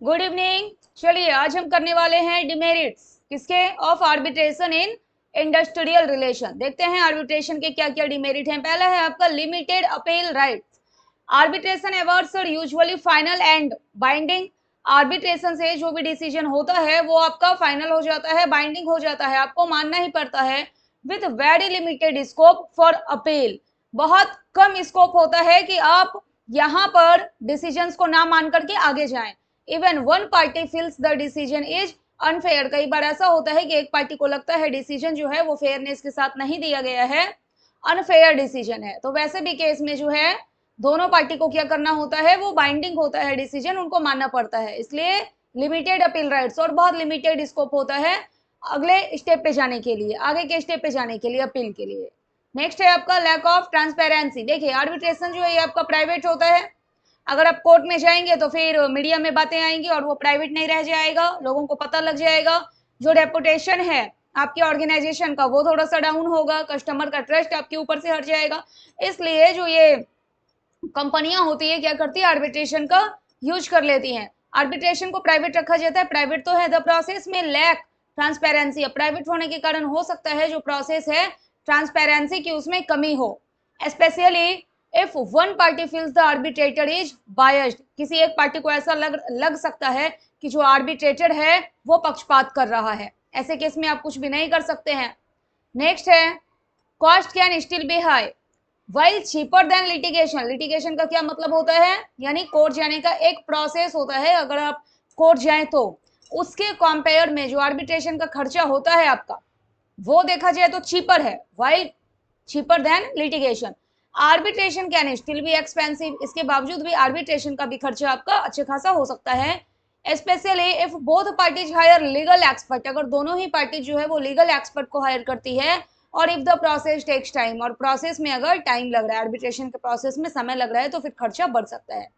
Good evening. चलिए आज हम करने वाले हैं डिमेरिट्स किसके of arbitration in industrial relation. देखते हैं आर्बिट्रेशन के क्या क्या डिमेरिट हैं। पहला है आपका limited appeal rights. Arbitration awards are usually final and binding. Arbitration से जो भी डिसीजन होता है वो आपका फाइनल हो जाता है, बाइंडिंग हो जाता है, आपको मानना ही पड़ता है। With very limited scope for appeal. बहुत कम स्कोप होता है कि आप यहाँ पर डिसीजंस को ना मान करके आगे जाएं। Even one party feels the decision is unfair. कई बार ऐसा होता है कि एक पार्टी को लगता है डिसीजन जो है वो फेयरनेस के साथ नहीं दिया गया है, अनफेयर डिसीजन है। तो वैसे भी केस में जो है दोनों पार्टी को क्या करना होता है, वो बाइंडिंग होता है डिसीजन, उनको मानना पड़ता है। इसलिए लिमिटेड अपील राइट्स और बहुत लिमिटेड स्कोप होता है अगले स्टेप पे जाने के लिए, आगे के स्टेप पे जाने के लिए, अपील के लिए। नेक्स्ट है आपका लैक ऑफ ट्रांसपेरेंसी। देखिए आर्बिट्रेशन जो है ये आपका प्राइवेट होता है। अगर आप कोर्ट में जाएंगे तो फिर मीडिया में बातें आएंगी और वो प्राइवेट नहीं रह जाएगा, लोगों को पता लग जाएगा। जो रेपुटेशन है आपकी ऑर्गेनाइजेशन का वो थोड़ा सा डाउन होगा, कस्टमर का ट्रस्ट आपके ऊपर से हट जाएगा। इसलिए जो ये कंपनियां होती है क्या करती है, आर्बिट्रेशन का यूज कर लेती हैं। आर्बिट्रेशन को प्राइवेट रखा जाता है। प्राइवेट तो है, द प्रोसेस में लैक ट्रांसपेरेंसी। प्राइवेट होने के कारण हो सकता है जो प्रोसेस है ट्रांसपेरेंसी की उसमें कमी हो। Specially if one party feels the arbitrator is biased. किसी एक पार्टी को ऐसा लग सकता है कि जो आर्बिट्रेटर है वो पक्षपात कर रहा है। ऐसे केस में आप कुछ भी नहीं कर सकते हैं। नेक्स्ट है cost can still be high while cheaper than litigation. Litigation का क्या मतलब होता है, यानी कोर्ट जाने का एक प्रोसेस होता है। अगर आप कोर्ट जाएं तो उसके कंपेयर में जो आर्बिट्रेशन का खर्चा होता है आपका, वो देखा जाए तो चीपर है, while cheaper than litigation. Arbitration can still be expensive. इसके बावजूद भी आर्बिट्रेशन का भी खर्चा आपका अच्छे खासा हो सकता है। Specially if both parties hire legal expert. अगर दोनों ही पार्टी जो है वो लीगल एक्सपर्ट को हायर करती है, और if the process takes time, और प्रोसेस में अगर टाइम लग रहा है, आर्बिट्रेशन के प्रोसेस में समय लग रहा है, तो फिर खर्चा बढ़ सकता है।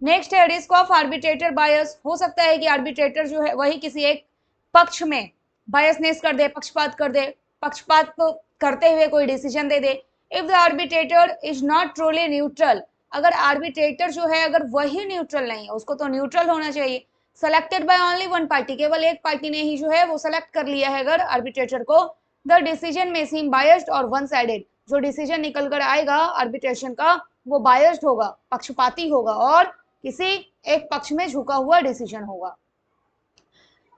नेक्स्ट है रिस्क ऑफ आर्बिट्रेटर बायस। हो सकता है कि आर्बिट्रेटर जो है वही किसी एक पक्ष में बायसनेस कर दे, पक्षपात कर दे, पक्षपात को करते हुए कोई decision they they. If the arbitrator is not truly neutral. अगर आर्बिट्रेटर जो है अगर वही न्यूट्रल नहीं है, उसको तो न्यूट्रल होना चाहिए। Selected by only one party, केवल एक पार्टी ने ही जो है वो सेलेक्ट कर लिया है अगर आर्बिट्रेटर को, द डिसीजन में सीम बायस्ड और वन साइडेड। जो डिसीजन निकल कर आएगा आर्बिट्रेशन का वो बायस्ड होगा, पक्षपाती होगा, और किसी एक पक्ष में झुका हुआ डिसीजन होगा।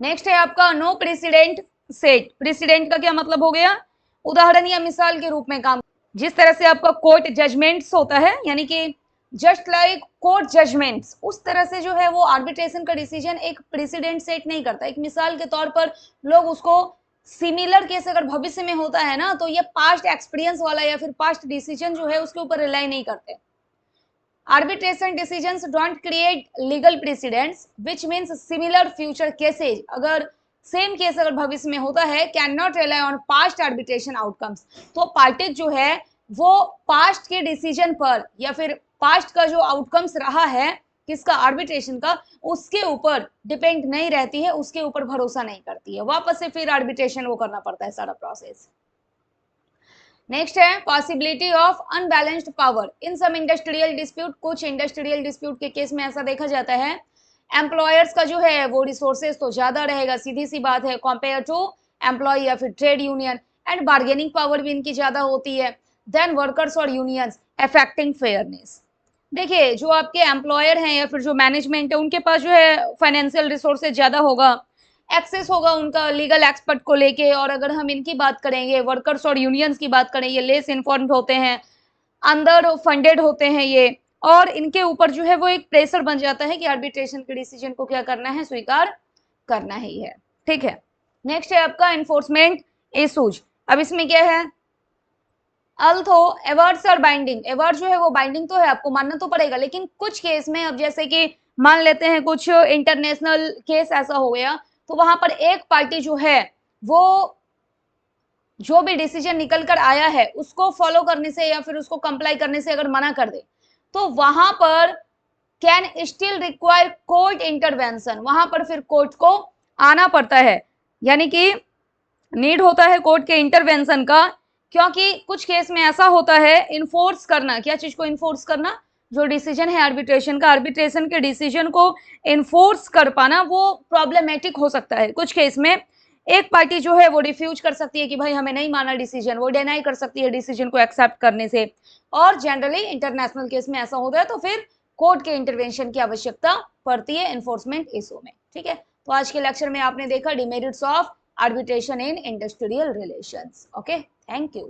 नेक्स्ट है आपका नो प्रेसिडेंट सेट। प्रेसिडेंट का क्या मतलब हो गया, उदाहरण या मिसाल के रूप में काम। जिस तरह से आपका कोर्ट जजमेंट्स होता है, यानी कि जस्ट लाइक कोर्ट जजमेंट्स, उस तरह से जो है वो आर्बिट्रेशन का डिसीजन एक प्रेसिडेंट सेट नहीं करता। एक मिसाल के तौर पर लोग उसको, सिमिलर केस अगर भविष्य में होता है ना, तो ये पास्ट एक्सपीरियंस वाला या फिर पास्ट डिसीजन जो है उसके ऊपर रिलाई नहीं करते। Arbitration decisions don't create legal precedents which means similar future cases. अगर सेम केस अगर भविष्य में होता है, can not rely on past arbitration outcomes. तो पार्टी जो है वो पास्ट के डिसीजन पर या फिर पास्ट का जो आउटकम्स रहा है किसका, आर्बिट्रेशन का, उसके ऊपर डिपेंड नहीं रहती है, उसके ऊपर भरोसा नहीं करती है। वापस से फिर आर्बिट्रेशन वो करना पड़ता है सारा प्रोसेस। नेक्स्ट है possibility of unbalanced power in some industrial dispute. कुछ इंडस्ट्रियल डिस्प्यूट के केस में ऐसा देखा जाता है एम्प्लॉयर्स का जो है वो रिसोर्सेज तो ज्यादा रहेगा, सीधी सी बात है, कंपेयर टू एम्प्लॉय या फिर trade union, and bargaining power भी इनकी ज्यादा होती है देन वर्कर्स और यूनियंस, अफेक्टिंग फेयरनेस। देखिए जो आपके एम्प्लॉयर हैं या फिर जो मैनेजमेंट है उनके पास जो है फाइनेंशियल रिसोर्सेज ज्यादा होगा, एक्सेस होगा उनका लीगल एक्सपर्ट को लेके। और अगर हम इनकी बात करेंगे, वर्कर्स और यूनियंस की बात करें, ये लेस इन्फॉर्म्ड होते हैं, अंडर फंडेड होते हैं ये, और इनके ऊपर जो है वो एक प्रेशर बन जाता है कि आर्बिट्रेशन के डिसीजन को क्या करना है, स्वीकार करना ही है। ठीक है। नेक्स्ट है आपका इन्फोर्समेंट इशूज। अब इसमें क्या है, अल्थो अवार्ड्स और बाइंडिंग। अवार्ड जो है वो बाइंडिंग तो है, आपको मानना तो पड़ेगा, लेकिन कुछ केस में, अब जैसे कि मान लेते हैं कुछ इंटरनेशनल केस ऐसा हो गया, तो वहां पर एक पार्टी जो है वो जो भी डिसीजन निकल कर आया है उसको फॉलो करने से या फिर उसको कंप्लाई करने से अगर मना कर दे, तो वहां पर can still require court intervention. वहां पर फिर कोर्ट को आना पड़ता है, यानी कि नीड होता है कोर्ट के इंटरवेंशन का, क्योंकि कुछ केस में ऐसा होता है इन्फोर्स करना, क्या चीज को इन्फोर्स करना, जो डिसीजन है आर्बिट्रेशन का, आर्बिट्रेशन के डिसीजन को इन्फोर्स कर पाना वो प्रॉब्लमेटिक हो सकता है। कुछ केस में एक पार्टी जो है वो रिफ्यूज कर सकती है कि भाई हमें नहीं माना डिसीजन, वो डिनाई कर सकती है डिसीजन को एक्सेप्ट करने से, और जनरली इंटरनेशनल केस में ऐसा होता है तो फिर कोर्ट के इंटरवेंशन की आवश्यकता पड़ती है एनफोर्समेंट इशू में। ठीक है, तो आज के लेक्चर में आपने देखा demerits of arbitration in industrial relations. Okay, thank you.